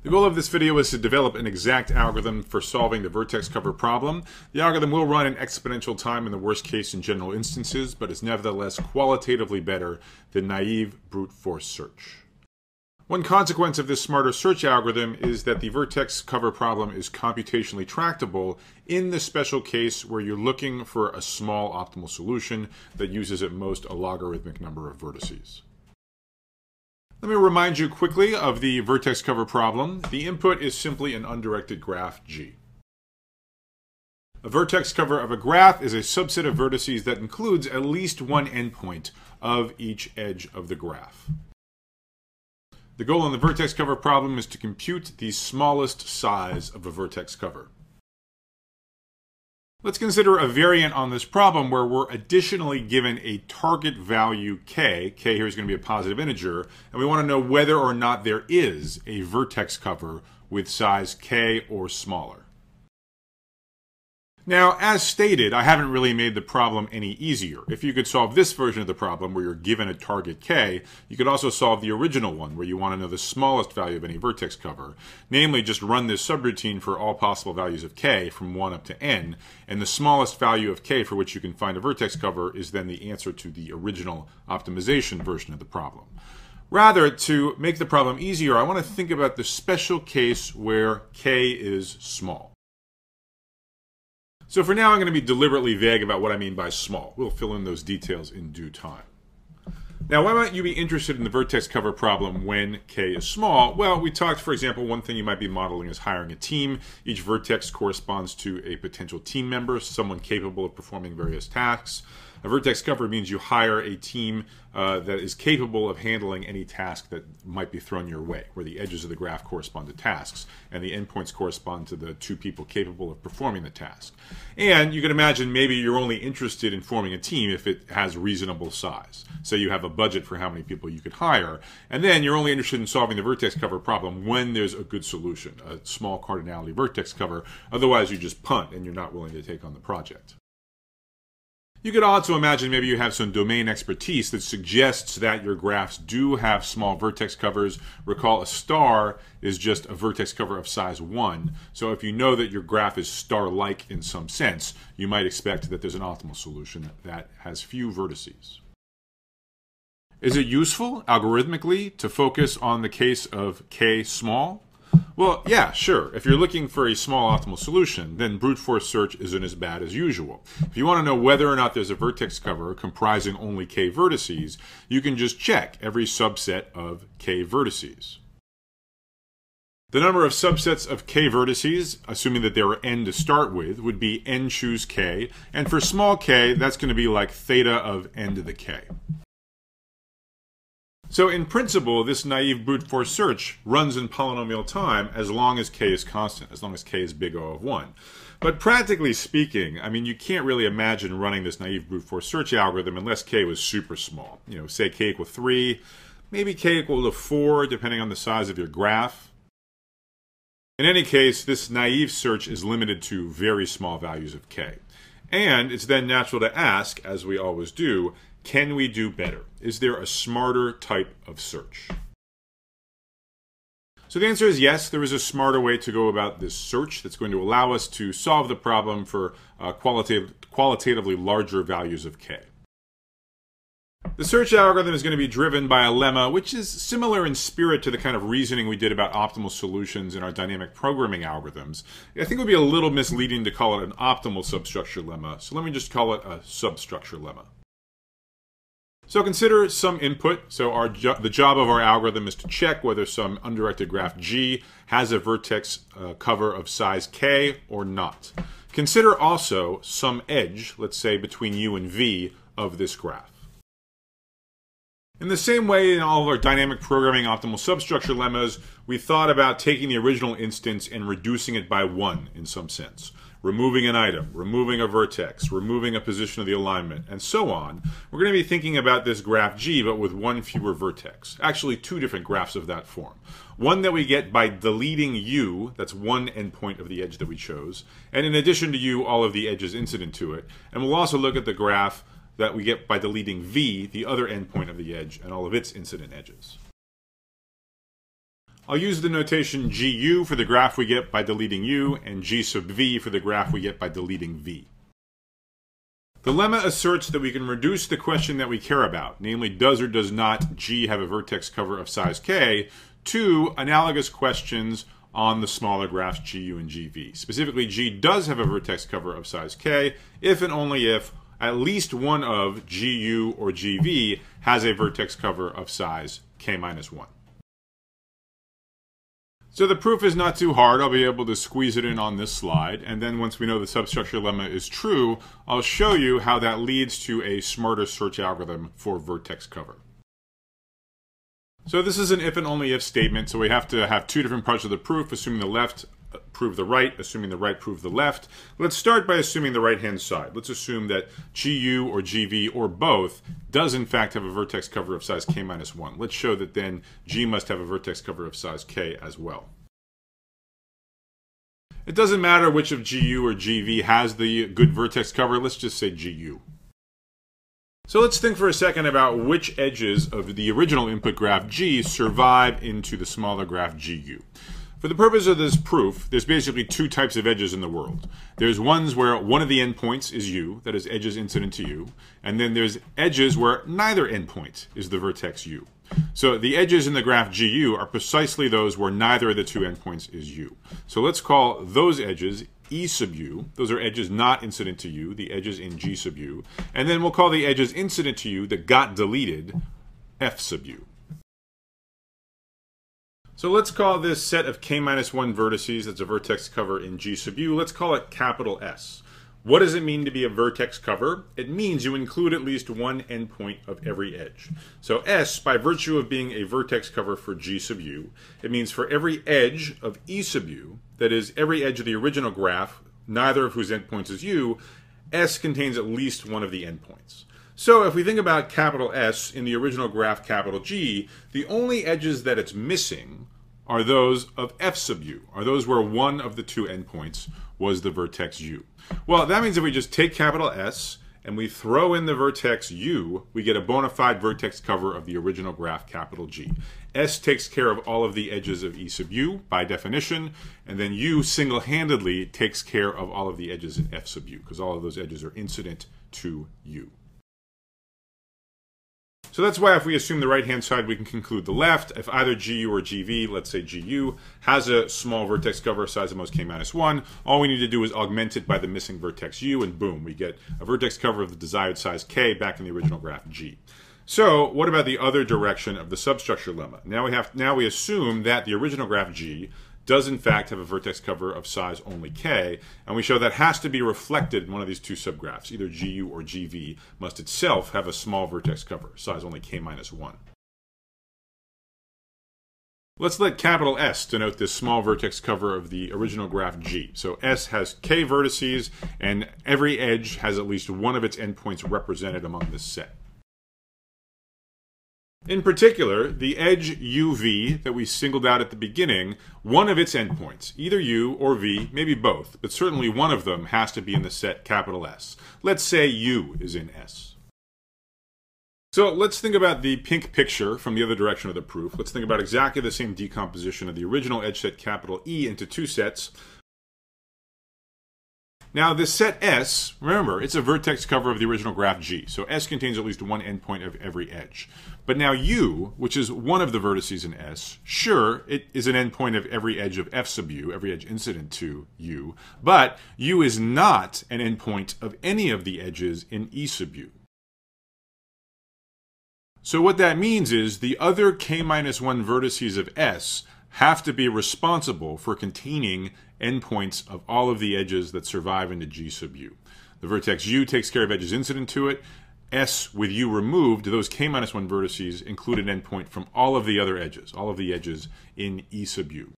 The goal of this video is to develop an exact algorithm for solving the vertex cover problem. The algorithm will run in exponential time in the worst case in general instances, but is nevertheless qualitatively better than naive brute force search. One consequence of this smarter search algorithm is that the vertex cover problem is computationally tractable in the special case where you're looking for a small optimal solution that uses at most a logarithmic number of vertices. Let me remind you quickly of the vertex cover problem. The input is simply an undirected graph G. A vertex cover of a graph is a subset of vertices that includes at least one endpoint of each edge of the graph. The goal in the vertex cover problem is to compute the smallest size of a vertex cover. Let's consider a variant on this problem where we're additionally given a target value k. K here is going to be a positive integer, and we want to know whether or not there is a vertex cover with size k or smaller. Now, as stated, I haven't really made the problem any easier. If you could solve this version of the problem where you're given a target k, you could also solve the original one where you want to know the smallest value of any vertex cover. Namely, just run this subroutine for all possible values of k from 1 up to n, and the smallest value of k for which you can find a vertex cover is then the answer to the original optimization version of the problem. Rather, to make the problem easier, I want to think about the special case where k is small. So for now, I'm going to be deliberately vague about what I mean by small. We'll fill in those details in due time. Now, why might you be interested in the vertex cover problem when k is small? Well, we talked, for example, one thing you might be modeling is hiring a team. Each vertex corresponds to a potential team member, someone capable of performing various tasks. A vertex cover means you hire a team that is capable of handling any task that might be thrown your way, where the edges of the graph correspond to tasks, and the endpoints correspond to the two people capable of performing the task. And you can imagine maybe you're only interested in forming a team if it has reasonable size. So you have a budget for how many people you could hire, and then you're only interested in solving the vertex cover problem when there's a good solution, a small cardinality vertex cover. Otherwise, you just punt and you're not willing to take on the project. You could also imagine maybe you have some domain expertise that suggests that your graphs do have small vertex covers. Recall, a star is just a vertex cover of size 1. So if you know that your graph is star-like in some sense, you might expect that there's an optimal solution that has few vertices. Is it useful, algorithmically, to focus on the case of k small? Well, yeah, sure. If you're looking for a small optimal solution, then brute force search isn't as bad as usual. If you want to know whether or not there's a vertex cover comprising only k vertices, you can just check every subset of k vertices. The number of subsets of k vertices, assuming that there are n to start with, would be n choose k, and for small k, that's going to be like theta of n to the k. So in principle, this naive brute force search runs in polynomial time as long as k is constant, as long as k is big O of 1. But practically speaking, I mean, you can't really imagine running this naive brute force search algorithm unless k was super small. You know, say k equal 3, maybe k equal to 4, depending on the size of your graph. In any case, this naive search is limited to very small values of k. And it's then natural to ask, as we always do, can we do better? Is there a smarter type of search? So the answer is yes, there is a smarter way to go about this search that's going to allow us to solve the problem for qualitatively larger values of k. The search algorithm is going to be driven by a lemma which is similar in spirit to the kind of reasoning we did about optimal solutions in our dynamic programming algorithms. I think it would be a little misleading to call it an optimal substructure lemma, so let me just call it a substructure lemma. So consider some input. So the job of our algorithm is to check whether some undirected graph G has a vertex cover of size k or not. Consider also some edge, let's say between u and v, of this graph. In the same way in all of our dynamic programming optimal substructure lemmas, we thought about taking the original instance and reducing it by 1 in some sense. Removing an item, removing a vertex, removing a position of the alignment, and so on. We're going to be thinking about this graph G, but with one fewer vertex. Actually, two different graphs of that form. One that we get by deleting u, that's one endpoint of the edge that we chose, and in addition to u, all of the edges incident to it. And we'll also look at the graph that we get by deleting v, the other endpoint of the edge, and all of its incident edges. I'll use the notation GU for the graph we get by deleting U, and G sub V for the graph we get by deleting V. The lemma asserts that we can reduce the question that we care about, namely does or does not G have a vertex cover of size K, to analogous questions on the smaller graphs GU and GV. Specifically, G does have a vertex cover of size K if and only if at least one of GU or GV has a vertex cover of size K minus 1. So the proof is not too hard. I'll be able to squeeze it in on this slide, and then once we know the substructure lemma is true, I'll show you how that leads to a smarter search algorithm for vertex cover. So this is an if and only if statement, so we have to have two different parts of the proof, assuming the left prove the right, assuming the right prove the left. Let's start by assuming the right-hand side. Let's assume that GU or GV or both does in fact have a vertex cover of size K minus 1. Let's show that then G must have a vertex cover of size K as well. It doesn't matter which of GU or GV has the good vertex cover, let's just say GU. So let's think for a second about which edges of the original input graph G survive into the smaller graph GU. For the purpose of this proof, there's basically two types of edges in the world. There's ones where one of the endpoints is U, that is edges incident to U, and then there's edges where neither endpoint is the vertex U. So the edges in the graph GU are precisely those where neither of the two endpoints is U. So let's call those edges E sub U. Those are edges not incident to U, the edges in G sub U. And then we'll call the edges incident to U that got deleted F sub U. So let's call this set of K minus 1 vertices that's a vertex cover in G sub U, let's call it capital S. What does it mean to be a vertex cover? It means you include at least one endpoint of every edge. So S, by virtue of being a vertex cover for G sub U, it means for every edge of E sub U, that is every edge of the original graph, neither of whose endpoints is U, S contains at least one of the endpoints. So if we think about capital S in the original graph capital G, the only edges that it's missing are those of F sub U, are those where one of the two endpoints was the vertex U. Well, that means if we just take capital S and we throw in the vertex U, we get a bona fide vertex cover of the original graph capital G. S takes care of all of the edges of E sub U by definition, and then U single-handedly takes care of all of the edges in F sub U, because all of those edges are incident to U. So that's why if we assume the right-hand side, we can conclude the left. If either GU or GV, let's say GU, has a small vertex cover size of most K minus 1, all we need to do is augment it by the missing vertex U, and boom, we get a vertex cover of the desired size K back in the original graph G. So what about the other direction of the substructure lemma? Now we assume that the original graph G does in fact have a vertex cover of size only K, and we show that has to be reflected in one of these two subgraphs. Either GU or GV must itself have a small vertex cover, size only K minus 1. Let's let capital S denote this small vertex cover of the original graph G. So S has K vertices, and every edge has at least one of its endpoints represented among this set. In particular, the edge UV that we singled out at the beginning, one of its endpoints, either U or V, maybe both, but certainly one of them has to be in the set capital S. Let's say U is in S. So let's think about the pink picture from the other direction of the proof. Let's think about exactly the same decomposition of the original edge set capital E into two sets. Now this set S, remember, it's a vertex cover of the original graph G, so S contains at least one endpoint of every edge. But now U, which is one of the vertices in S, sure, it is an endpoint of every edge of F sub U, every edge incident to U, but U is not an endpoint of any of the edges in E sub U. So what that means is the other K minus 1 vertices of S have to be responsible for containing endpoints of all of the edges that survive into G sub U. The vertex U takes care of edges incident to it. S with U removed, those K minus 1 vertices include an endpoint from all of the other edges, all of the edges in E sub U.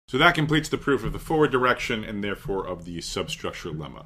So that completes the proof of the forward direction and therefore of the substructure lemma.